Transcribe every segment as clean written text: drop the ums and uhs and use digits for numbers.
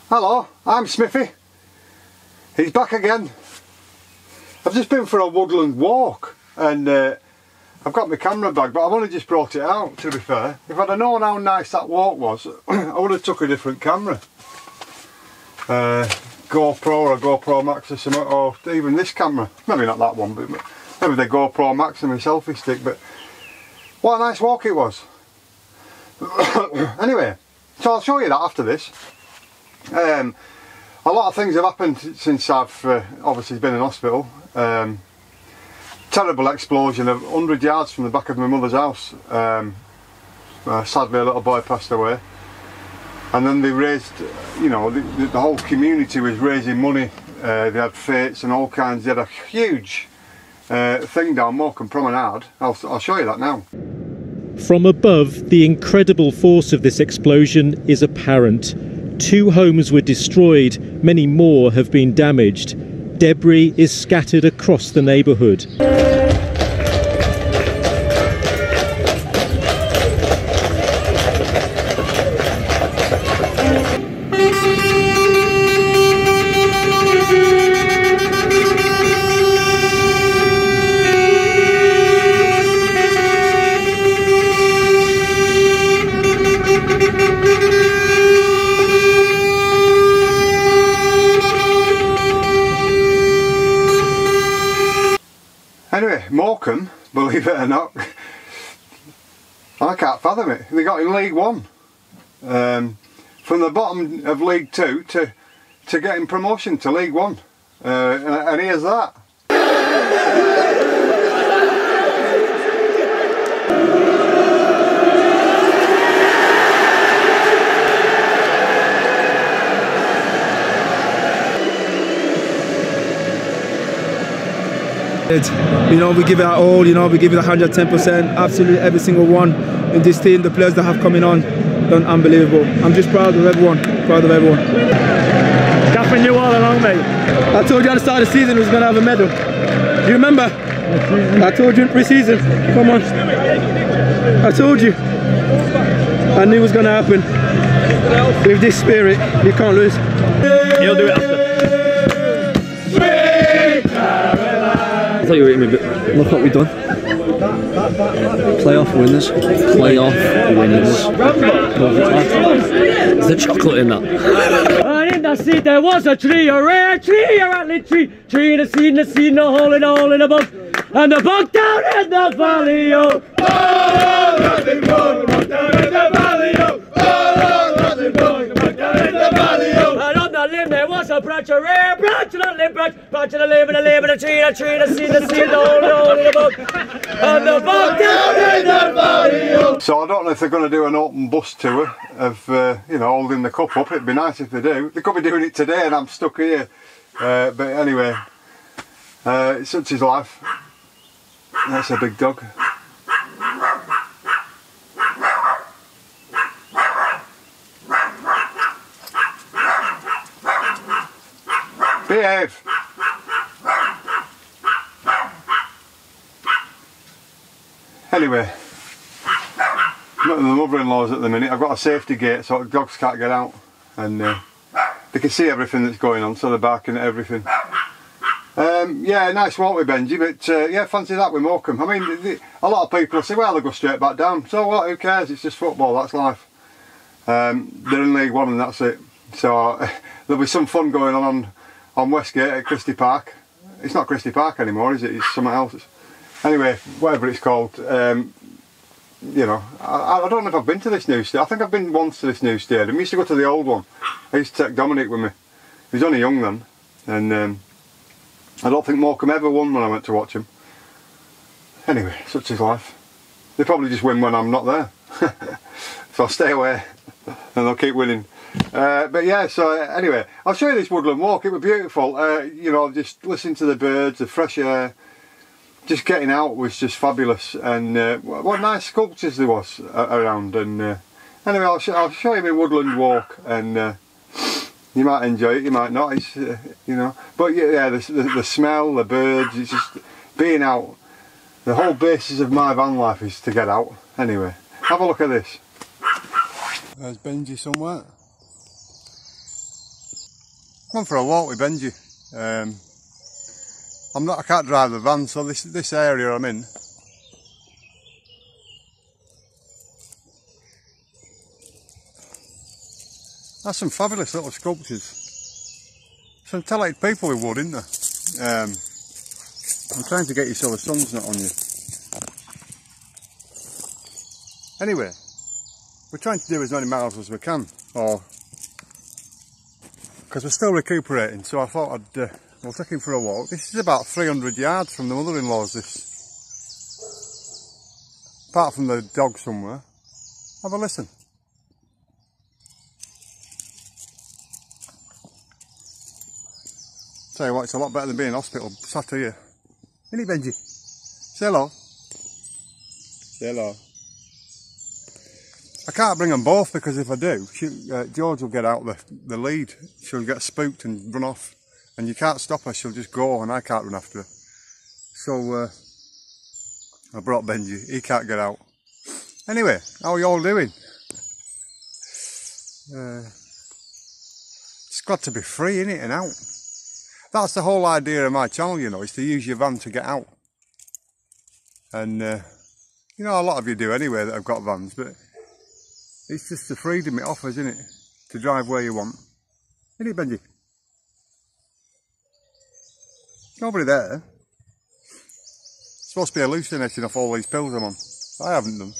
Hello, I'm Smithy. He's back again. I've just been for a woodland walk and I've got my camera bag, but I've only just brought it out, to be fair. If I'd have known how nice that walk was, I would have took a different camera. GoPro or a GoPro Max or something, or even this camera. Maybe not that one, but maybe the GoPro Max and my selfie stick. But what a nice walk it was. Anyway, so I'll show you that after this. A lot of things have happened since I've obviously been in hospital. Terrible explosion of 100 yards from the back of my mother's house. Sadly a little boy passed away. And then they raised, you know, the whole community was raising money. They had fetes and all kinds. They had a huge thing down Morecambe Promenade. I'll show you that now. From above, the incredible force of this explosion is apparent. 2 homes were destroyed, many more have been damaged. Debris is scattered across the neighbourhood. Anyway, Morecambe, believe it or not, I can't fathom it. They got in League One. From the bottom of League Two to getting promotion to League One. And here's that. You know, we give it our all, you know, we give it 110%, absolutely every single one in this team. The players that have coming on, done unbelievable. I'm just proud of everyone, Gaffing you all along, mate. I told you at the start of the season we was going to have a medal. Do you remember? I told you in pre-season, come on. I told you. I knew it was going to happen. With this spirit, you can't lose. He'll do it after. I thought you were eating me, but look what we've done. Playoff winners. Playoff winners. Is there chocolate in that? And in the seed there was a tree, a rare tree, a rattling tree. Tree in the seed, in a hole, in the bug. And the bug down in the valley, oh. Oh, rattling bug, bug down in the valley, oh. Oh, rattling bug, bug down in the valley, oh. And on the limb there was a branch, a rare branch, and a limb branch of the limb, and a limb, and a tree, the seed, the hole, in the bug. And the bug down in the valley, oh. So I don't know if they're going to do an open bus tour of, you know, holding the cup up. It'd be nice if they do. They could be doing it today and I'm stuck here. But anyway, such is life. That's a big dog. Behave. Anyway, I'm at the mother-in-law's at the minute. I've got a safety gate so dogs can't get out, and they can see everything that's going on, so they're barking at everything. Yeah, nice walk with Benji, but yeah, fancy that with Morecambe. I mean, a lot of people say, well, they'll go straight back down. So what, who cares? It's just football, that's life. They're in League One and that's it. So there'll be some fun going on Westgate at Christie Park. It's not Christie Park anymore, is it? It's something else. Anyway, whatever it's called. You know, I don't know if I've been to this new stadium. I think I've been once to this new stadium. I used to go to the old one. I used to take Dominic with me. He was only young then, and I don't think Morecambe ever won when I went to watch him. Anyway, such is life. They probably just win when I'm not there. So I'll stay away and they'll keep winning. But yeah, so anyway, I'll show you this woodland walk. It was beautiful. You know, just listening to the birds, the fresh air, just getting out was just fabulous. And what nice sculptures there was around. And anyway, I'll show you my woodland walk, and you might enjoy it, you might not. It's you know, but yeah, the smell, the birds, it's just being out. The whole basis of my van life is to get out. Anyway, have a look at this. There's Benji somewhere. Gone for a walk with Benji. I can't drive the van, so this area I'm in. That's some fabulous little sculptures. Some talented people with wood, isn't there? I'm trying to get you so the sun's not on you. Anyway, we're trying to do as many miles as we can, because we're still recuperating, so I thought we'll take him for a walk. This is about 300 yards from the mother-in-law's, this. Apart from the dog somewhere. Have a listen. Tell you what, it's a lot better than being in hospital, sat here. Isn't it, Benji? Say hello. Say hello. I can't bring them both because if I do, George will get out the lead. She'll get spooked and run off. And you can't stop her, she'll just go and I can't run after her. So I brought Benji, he can't get out. Anyway, how are you all doing? It's got to be free, innit, and out. That's the whole idea of my channel, you know, is to use your van to get out. And, you know, a lot of you do anyway that have got vans, but it's just the freedom it offers, isn't it? To drive where you want. Isn't it, Benji? Nobody there. It's supposed to be hallucinating off all these pills I'm on. I haven't done.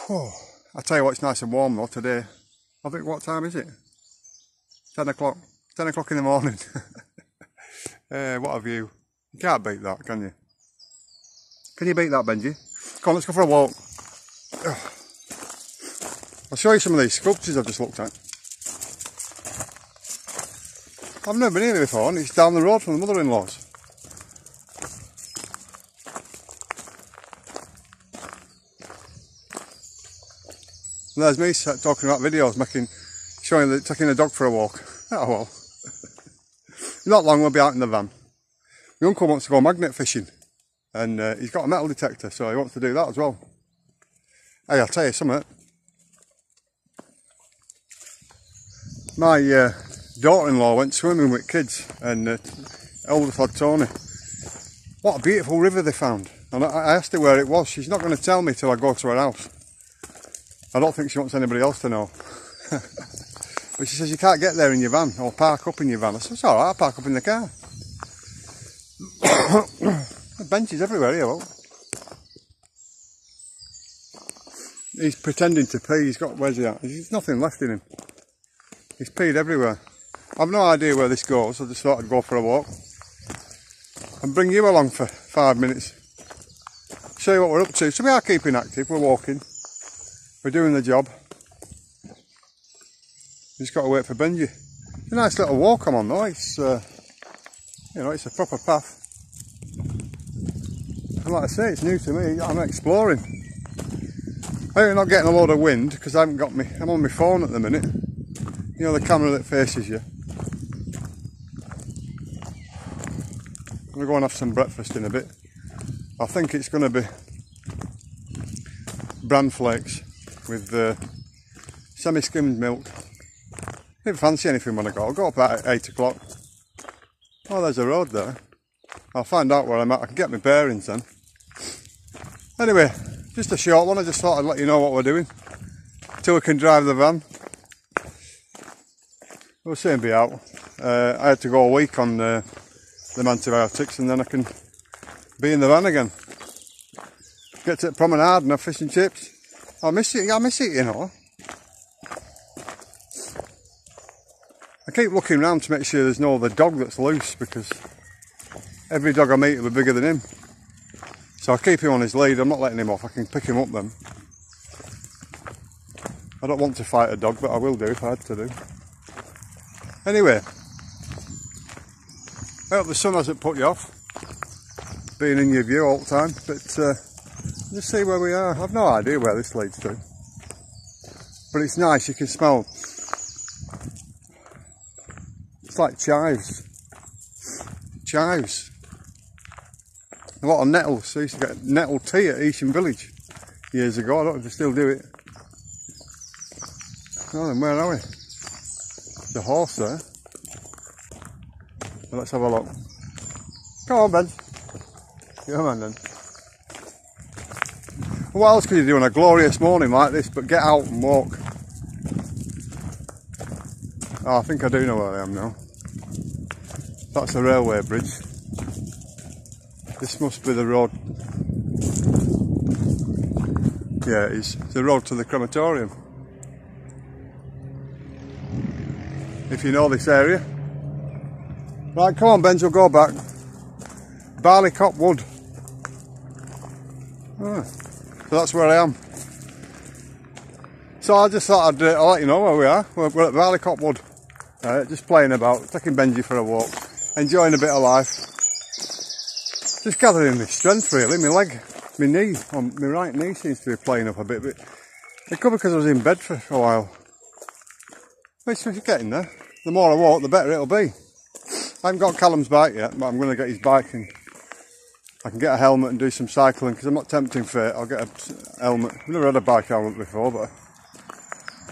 Whew. I tell you what, it's nice and warm though today. I think, what time is it? 10 o'clock. 10 o'clock in the morning. What a view. You can't beat that, can you? Can you beat that, Benji? Come on, let's go for a walk. I'll show you some of these sculptures I've just looked at. I've never been here before, and it's down the road from the mother-in-law's. And there's me talking about videos, taking the dog for a walk. Oh well. Not long we'll be out in the van. My uncle wants to go magnet fishing, and he's got a metal detector, so he wants to do that as well. Hey, I'll tell you something. My daughter-in-law went swimming with kids, and oldest lad Tony. What a beautiful river they found. And I asked her where it was. She's not going to tell me till I go to her house. I don't think she wants anybody else to know. But she says you can't get there in your van, or park up in your van. I said, it's alright, I'll park up in the car. Benches everywhere here, well. He's pretending to pee, where's he at? There's nothing left in him. He's peed everywhere. I've no idea where this goes, I just thought I'd go for a walk. And bring you along for 5 minutes. Show you what we're up to. So we are keeping active, we're walking. We're doing the job. Just got to wait for Benji. It's a nice little walk I'm on though. It's, you know, it's a proper path. And like I say, it's new to me. I'm exploring. I'm not getting a load of wind because I haven't got I'm on my phone at the minute. You know, the camera that faces you. I'm going to go and have some breakfast in a bit. I think it's going to be bran flakes with semi-skimmed milk. Didn't fancy anything when I go. I'll go up at 8 o'clock. Oh, there's a road there. I'll find out where I'm at. I can get my bearings then. Anyway, just a short one. I just thought I'd let you know what we're doing till we can drive the van. We'll soon be out. I had to go a week on the antibiotics, and then I can be in the van again. Get to the promenade and have fish and chips. I miss it, you know. I keep looking around to make sure there's no other dog that's loose, because every dog I meet will be bigger than him. So I keep him on his lead, I'm not letting him off, I can pick him up then. I don't want to fight a dog, but I will do if I had to do. Anyway, I hope the sun hasn't put you off, being in your view all the time, but just see where we are. I've no idea where this leads to. But it's nice, you can smell. It's like chives. Chives. A lot of nettles. I used to get nettle tea at Easham Village years ago. I don't know if they still do it. Oh, then where are we? The horse there. Well, let's have a look. Come on, Ben. Come on then. What else can you do on a glorious morning like this but get out and walk? Oh, I think I do know where I am now. That's the railway bridge. This must be the road. Yeah, it's the road to the crematorium. If you know this area. Right, come on, Benz, we'll go back. Barleycop Wood. Ah, so that's where I am. So I just thought I'll let you know where we are. We're at Barleycop Wood. Just playing about, taking Benji for a walk, enjoying a bit of life. Just gathering my strength really. My leg, my knee, my right knee seems to be playing up a bit. But it could be because I was in bed for a while. But it's getting there. The more I walk, the better it'll be. I haven't got Callum's bike yet, but I'm going to get his bike and I can get a helmet and do some cycling because I'm not tempting fate. I'll get a helmet. I've never had a bike helmet before, but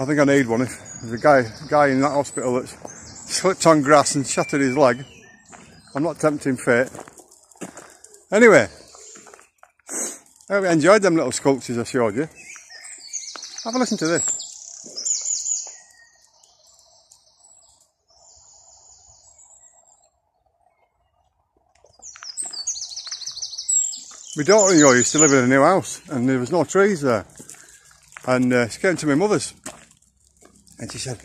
I think I need one. If there's a guy in that hospital that's slipped on grass and shattered his leg, I'm not tempting fate. Anyway, I hope you enjoyed them little sculptures I showed you. Have a listen to this. My daughter-in-law used to live in a new house and there was no trees there. And she came to my mother's and she said,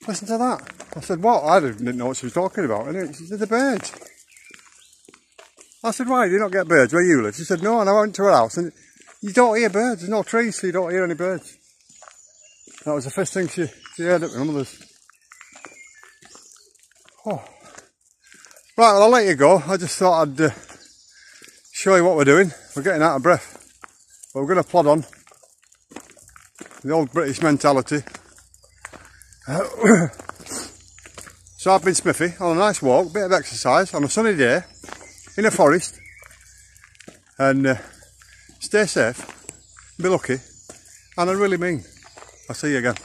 listen to that. I said, what? I didn't know what she was talking about. And she said, the birds. I said, why do you not get birds where you live? She said, no, and I went to her house and you don't hear birds. There's no trees, so you don't hear any birds. That was the first thing she heard at my mother's. Oh. Right, well, I'll let you go. I just thought I'd show you what we're doing. We're getting out of breath. But we're going to plod on. The old British mentality. So I've been Smithy on a nice walk, bit of exercise on a sunny day in a forest. And stay safe, be lucky, and I really mean. I'll see you again.